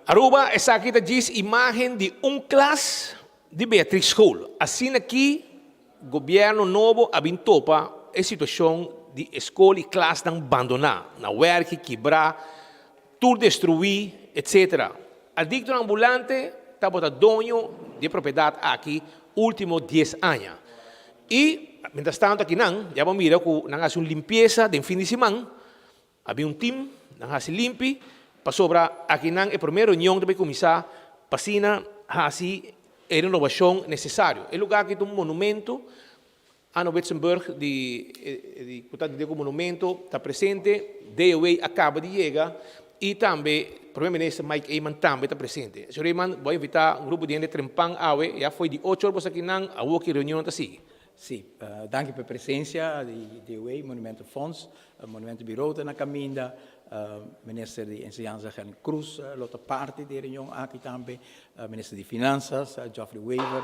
Aruba, essa aqui diz imagem de classe de Beatriz School. Assim aqui, governo novo abintopa a situação de escola e classe não abandonar, na werk, quebrar, tudo destruir, etc. Adicto ambulante está botando dono de propriedade aqui último 10 anos. E, mientras tanto, aqui não, já vamos mirar que não hace uma limpeza de fim de semana, havia um time, não hace limpi, para sobra aqui não, a primeira reunião de começar, para hace a renovação necessária. O lugar que tem um monumento, Anno Wetzenberg, de monumento, está presente, DOA acaba de chegar, e também o primeiro-ministro Mike Eyman também está presente. Sr. Eyman, vou invitar um grupo de gente trempang awe, já foi de 8 horas aqui não, a outra reunião está assim. Sim, danke pela presença de DOA, Monumento Fonds, Monumento Bureau na caminda, ministro de Enseñanza Helen Cruz, outra parte da reunião aqui também, ministro de Finanças, Geoffrey Weaver,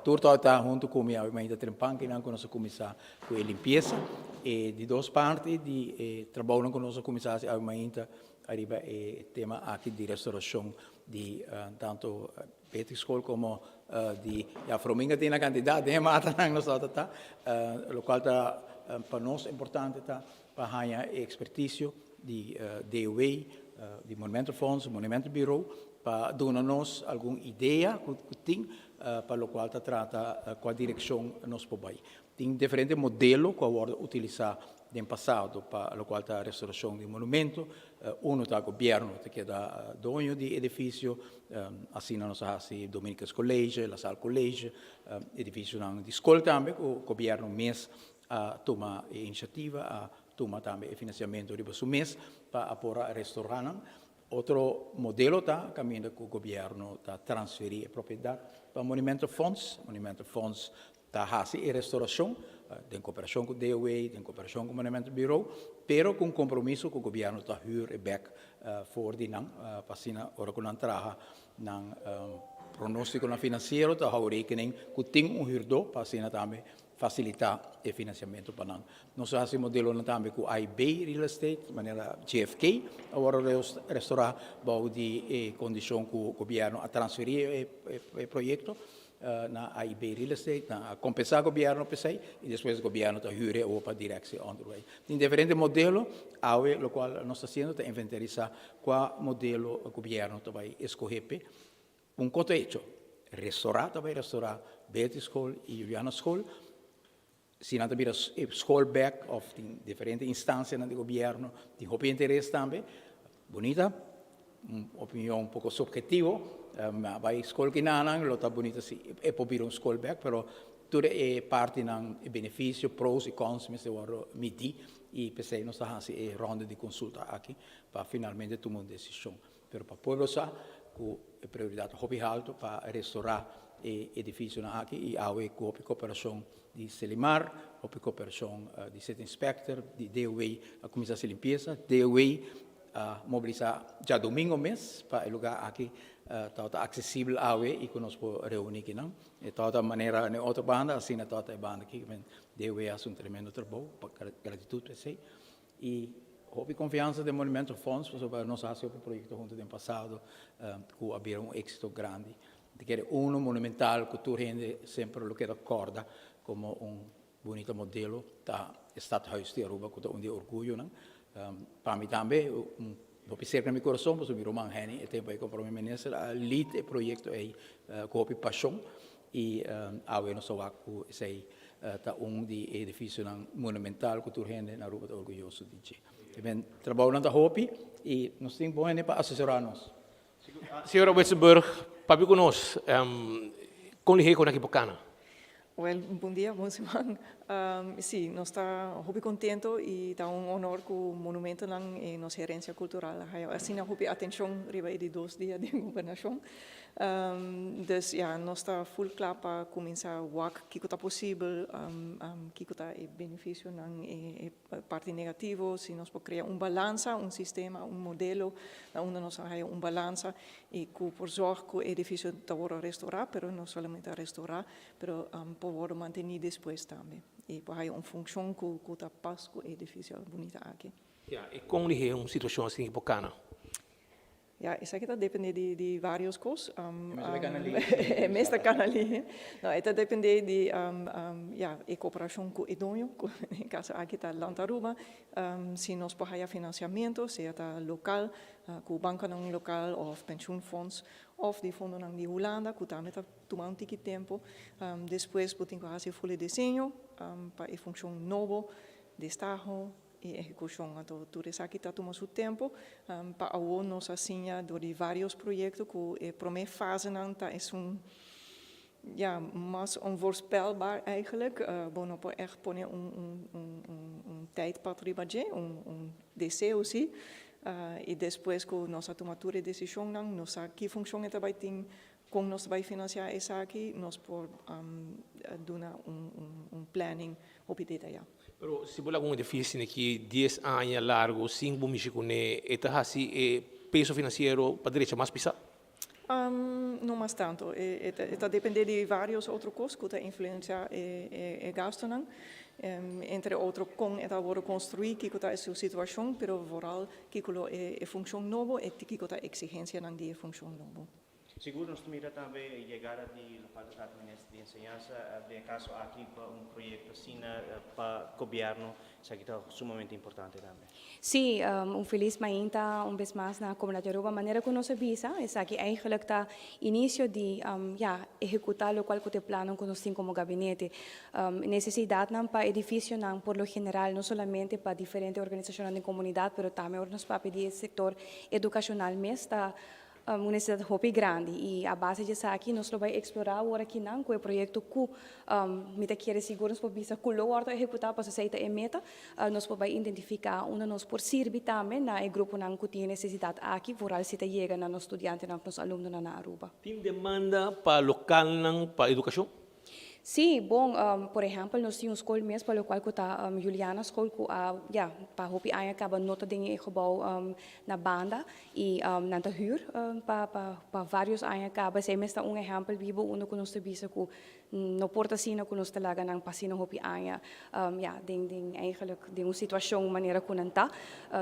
tudo está junto com a ainda trempang que não conosco começar com a limpeza, e de duas partes de trabalho com nosso comissário ainda arriba o tema aqui de restauração de tanto Beatriz School como de a Frominga tem a quantidade de mata na nossa tá o qual está para nós importante tá para ganhar expertise de DOA de Monumento Fonds, Monumento Bureau para dar-nos alguma ideia que tem para o qual trata qual direção nós podemos. Tem diferentes modelos que vão utilizar no passado para o qual a restauração de monumento, está o governo que é dono de edifício, assim nós assim Dominicans College, La Salle College, edifício de escola também, o governo mês toma iniciativa, toma também financiamento de o mês para apoiar restaurar. Outro modelo está caminhando que o governo está transferir a propriedade para Monumento Fonds está fazendo a restauração, em cooperação com o DOA, em cooperação com o Monumento Bureau, pero com compromisso que o governo está e back for de não, para assim hora que não traga não pronóstico na financeiro, está a rekening que tem hurdo, para assim também facilitar o financiamento para nós. Nós fazemos modelo também com IB Real Estate, de maneira GFK, agora restaurar de condição que o governo a transferir o projeto na AIB Real Estate, na compensar o governo e depois o governo está jure ou para direção underway. Tem diferentes modelos, o qual nós estamos fazendo é inventarizar qual modelo o governo vai escolher. Conto hecho, restaurar Beatriz School e Juliana School, se não tiver school back of diferentes instâncias do governo, tem muito interesse também, bonita, opinião um pouco subjetiva, vai escola que não está bonita se é para vir school back, pero tudo é parte do benefício, pros e cons, mas eu vou medir e pensei nós estamos a ronda de consulta aqui para finalmente tomar uma decisão. Pero para o povo sabe que é prioridade hobby alto para restaurar o edifício aqui e há com a cooperação de Selimar, a cooperação de City Inspector, de DOA, a Comissão de Limpeza, DOA mobilizar já domingo mês para o lugar aqui está acessível a e que nós podemos reunir aqui não e toda maneira na outra banda assim na toda a banda aqui que deve faz tremendo trabalho para gratidão para si e houve confiança do Monumento Fonds para nós fazer o projeto junto no passado que havia êxito grande de que era monumental que tu rende sempre o que recorda como bonito modelo da Stadhuis de Aruba que é orgulho não para mim também vou pensar que no meu coração, porque o Roman Henny é tempo aí com o primeiro-ministro, a lead projeto aí com a paixão e a eu não sou que sei tá de edifício monumental que tu rende na Aruba orgulhoso de ti. Bem trabalhando na Hopi e nós temos bom para assessorar-nos. Senhora Wetzenberg, para conosco, com ligeiro com aqui bacana. Well, bom dia, boa semana. Sim, nós estamos muito contentes e está honor que o monumento é nossa herência cultural. Assim, nós temos atenção de 2 dias de governação. Dus ja, nós estamos full claro para começar a ver o que é possível, o que é benefício, a parte negativa, se nós podemos criar balança, sistema, modelo, onde nós temos balança e que por sorte que o edifício está restaurado, mas não somente restaurar, mas para manter depois também. E para ter uma função que está paz com o edifício bonito aqui. E como é uma situação assim bacana? ja, esa kita depende de vários coisas. Mestre Canali. Mestre Canali. Não, ita depende de ja, a cooperação com o Edonho, em caso aqui está Lantaruba, se nós podemos financiamento, seja local, com o banco não local, ou pensioenfonds, of die fundo não de Holanda, que também está tomando um tempo. Depois, podemos fazer folha de desenho para a função nova de Estado e execução. Então, tudo isso aqui está tomando seu tempo. Para o nós assim, de vários projetos que a primeira fase não está ja, mas onvoorspelbaar eigenlijk. Bono po echt ponen tijd para trabalhar, deseo sim. E depois que nós tomamos a decisão, nós que funciona também tem, como nós vai financiar isso aqui, nós por dar planning op die data. Pero se bola algum edifício que 10 anos largo, 5 meses com eta hasi peso financeiro para direita mais pisar? Não mais tanto. Está depende de vários outros custos que influenciam o gasto. Entre outros, com esta vora construir, que está a sua situação, mas vooral que a função nova e que a exigência de função nova. Seguro nos mira também chegar a local de enseñanza, de caso aqui para projeto assim para o governo, isso aqui está sumamente importante também. Sim, feliz mainta vez mais na comunidade Aruba, maneira que nós visa, é que eigenlijk está início de executar o qual que plano que nós temos como gabinete, necessidade não para edifício não por lo general, não somente para diferentes organizações da comunidade, mas também nós para pedir setor educacional mesmo está uma necessidade muito grande e a base disso aqui nós vamos explorar agora aqui não com o projeto que me quer seguros para bisa que o orto executar para aceitar a meta nós vamos identificar onde nós por servir também na grupo não que tem necessidade aqui por se te chega na nos estudiantes na nos alunos na Aruba. Tem demanda para local não para educação? Sim, bom, por exemplo, nós temos escola mesmo para o qual está Juliana School que para hopi aí acaba nota de gebouw na banda e na te huur para vários aí acaba se mesmo um exemplo vivo onde que nós te bisa que no porta sina que nós te laga nang pasina hopi aí ding eigenlijk de uma situação maneira que não tá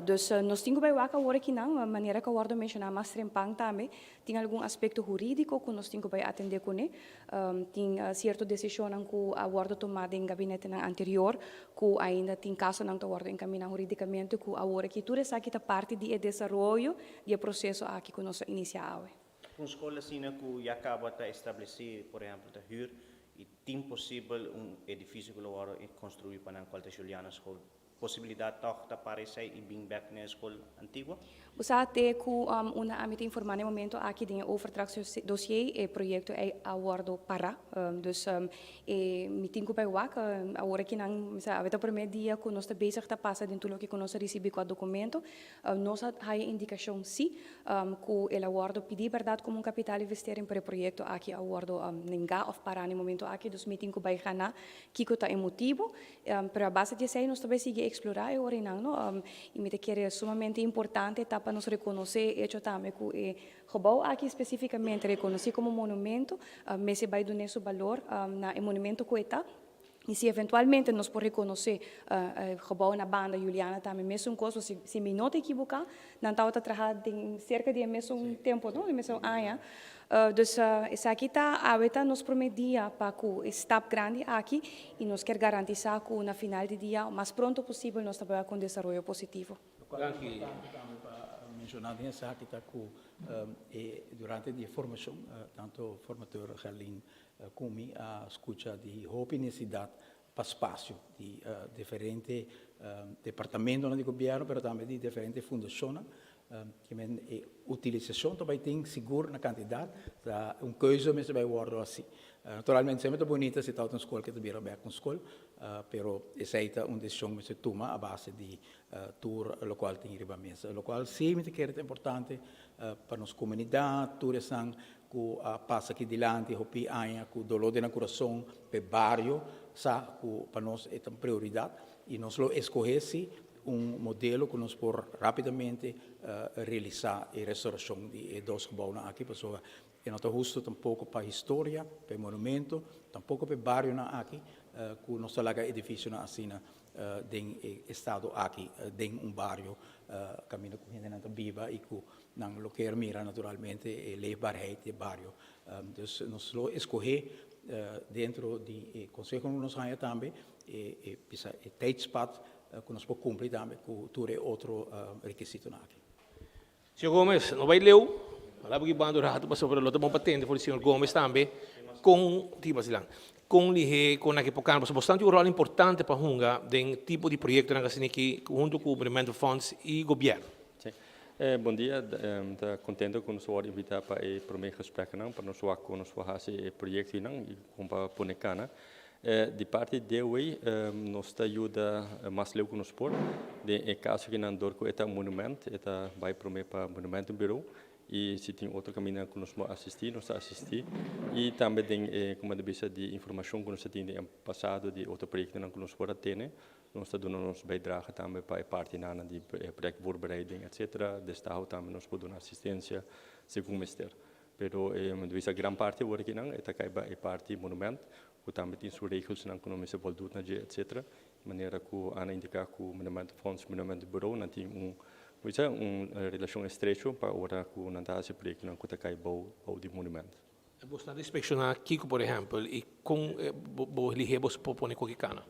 dus nós temos que waka agora aqui não maneira que agora mencionar mais trempang também tem algum aspecto jurídico que nós temos que atender com ele tem certo decisão que agora tomada em gabinete anterior que ainda tem caso não agora encaminhar juridicamente que agora que tudo isso aqui está parte do desenvolvimento do processo aqui que nós iniciamos. Uma escola assim que já acaba de estabelecer, por exemplo, de huur, e tem possível edifício que agora construir para a qual Juliana School. Possibilidade de aparecer e vir back na escola antiga? Usa até que uma amita informar no momento aqui tem overdrachtsdossier e projeto é awardo para dus me tenho que pegar agora que não sabe até primeiro dia que nós está bezig tá passa dentro do que nós recebi com o documento nós há indicação sim que ele awardo pedir verdade como capital investir para o projeto aqui awardo ninguém of para no momento aqui dus me tenho que pegar na que está emotivo para a base de sei nós também seguir explorar agora não e me te quer sumamente importante tá para nós reconhecer hecho também que o gebouw aqui especificamente reconhecido como monumento, mas se vai dar esse valor na monumento que está. E se eventualmente nós podemos reconhecer o gebouw na banda Juliana também, mesmo coisa, se me não te equivocar, não está trabalhando em cerca de mesmo tempo, não, mesmo ano. Dus isso aqui está, a nos prometia para que o staff grande aqui e nos quer garantizar que na final do dia, o mais pronto possível, nós trabalhamos com desenvolvimento positivo. Mencionado nessa aqui está com durante a formação tanto formador Galin como a escuta de roupa e necessidade para espaço de diferentes departamentos do governo, mas também de diferentes fundações que a utilização também tem seguro na quantidade da coisa mas vai guardar assim. Naturalmente sempre é bonita se está uma escola que também é uma escola, pero essa é uma decisão que se toma a base de tour local tem riba mesa, o qual sim me quer é importante para nossa comunidade, tour sang que passa aqui diante, hopi aia, que dolor de coração, pe barrio, sa que para nós é uma prioridade e nós lo escolhesse modelo que nós por rapidamente realizar a restauração de dois gebouws aqui, pessoa e não está justo tampouco para a história, para o monumento, tampouco para o bairro aqui, que nós laga edifício na assina de estado aqui, de bairro caminho com gente não viva e que dan lo que mira naturalmente leefbaarheid in barrio. Dus nos lo escoger dentro di consejo nos haya también pisa tijdspad que nos puede cumplir también con ture otro requisito aqui. Senhor Gomes, não vai leu, lá porque bando rato passou por lá, bom patente por o senhor Gomes também, com tipo assim, com lihe, com aquele pouco, bastante um rol importante para hunga, den tipo de projeto na casa aqui, junto com o Movimento Funds e governo. Sim. Bom dia, estou contente com o senhor invitar para o primeiro gesprek para nós com nós fazer projeto e com para Punecana. De parte de hoje, nós ajuda mais leu com nós por, de caso que não dor com esta monumento, esta vai para monumento bureau. E se tem outro caminho que nós assistir, nós assistir. E também tem, como a vista de informação que nós temos no passado de outro projeto que nós podemos ter, nós estamos dando nossa bijdrage também para a parte de projeto voorbereiding, etc. De Estado também nós podemos dar assistência, segundo o Ministério. Pero, de vista grande parte hoje aqui não, é a parte monumento, que também tem suas regras que nós podemos dar, etc. De maneira que Ana indicar que o monumento fonds, monumento bureau, não tem uma relação estreita para agora que não está se projeto não está cai bom de monumento. É bastante inspecionar Kiko, por exemplo, e com o ligebos popone com Kikana.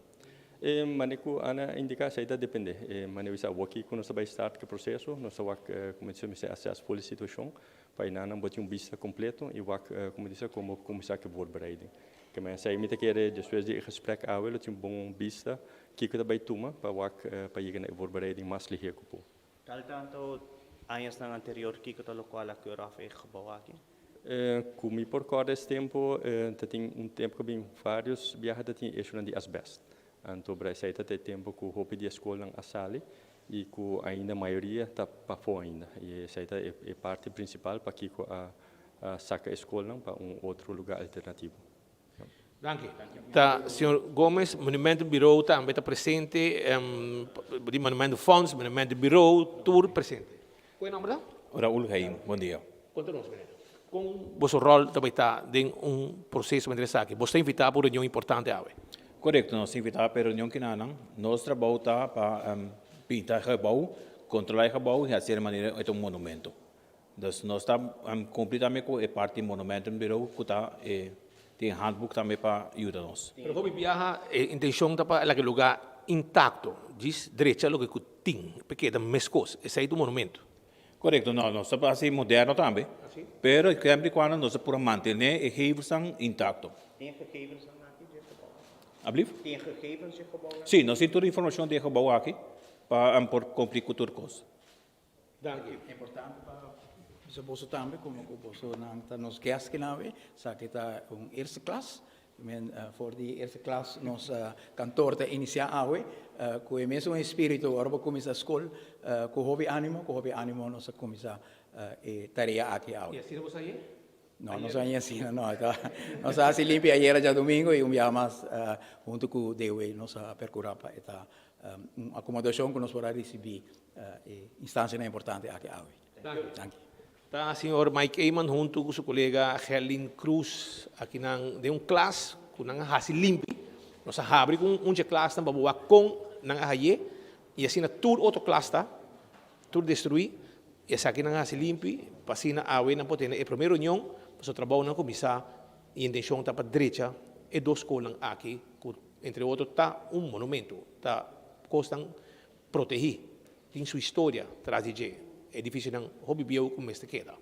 Maneco Ana indica saída depende. Maneco isso aqui quando você vai start o processo, nós vai começar a assessar a situação para ir não botar vista completo e vai como disse como começar a voorbereiding. Que mas aí me te quer depois de gesprek awel, tem bom vista que que vai tomar para ir na voorbereiding mais ligeiro. Tal tanto anos na anterior que o local a que eu fiz gebouw aqui. Como por causa desse tempo, tem tempo que bem vários viagens tem isso de asbesto. Então, para esse tempo que o hobby de escola na sala e que ainda a maioria está para fora ainda. E essa é parte principal para que a saca a escola para outro lugar alternativo. Danke. Tá, senhor Gomes, Monumento Bureau também está presente, de Monumento Funds, Monumento Bureau, tudo presente. Qual é o nome da? Raul Jaim, bom dia. Conta-nos, menino. Com o vosso rol também está em processo interessante. Você invitado para uma reunião importante agora. Correto, nós invitamos para a reunião que não, nós trabalhamos para pintar o gebouw, controlar o gebouw e fazer de maneira de monumento. Então, nós estamos completamente com a parte do Monumento Bureau, que está tem handbook também para ajudar-nos. Pero como viaja, a intenção está para aquele lugar intacto, diz direita lo que tem, porque é da mesma coisa, esse aí do monumento. Correto, nós estamos assim moderno também, mas sempre quando nós podemos manter a gegevens intacto. Tem gegevens aqui de gebouw? Alsjeblieft? Tem gegevens de gebouw? Sim, nós temos toda a informação de gebouw aqui, para cumprir com tudo coisa. Danke. É importante para o bolso também, como o bolso não nos guests que não é, sabe que está eerste klas. Voor die eerste klas nos kantoor te iniciar com o mesmo espírito, agora começar a escola, com hobby ânimo nos começar tarefa aqui E assim você aí? Não, nós vamos assim, não. Nós assim limpia ayer já domingo e dia mais junto com o DOE nós percorrer para esta acomodação que nós podemos receber instância importante aqui hoje. Danke. Tá, senhor Mike Eyman, junto com seu colega Helen Cruz, aqui de classe, com nang hasi limpi. Nós abre com classe na babuá com nang ahaye, e assim na tudo outro classe tá, tudo destruir, e essa aqui nang hasi limpi, passina awe na potena e primeira união, o trabalho na comissão e intenção tá para direita e dois escolas aqui, entre outros tá monumento, tá costam proteger, tem sua história traz de é difícil não hobby bio como este queda.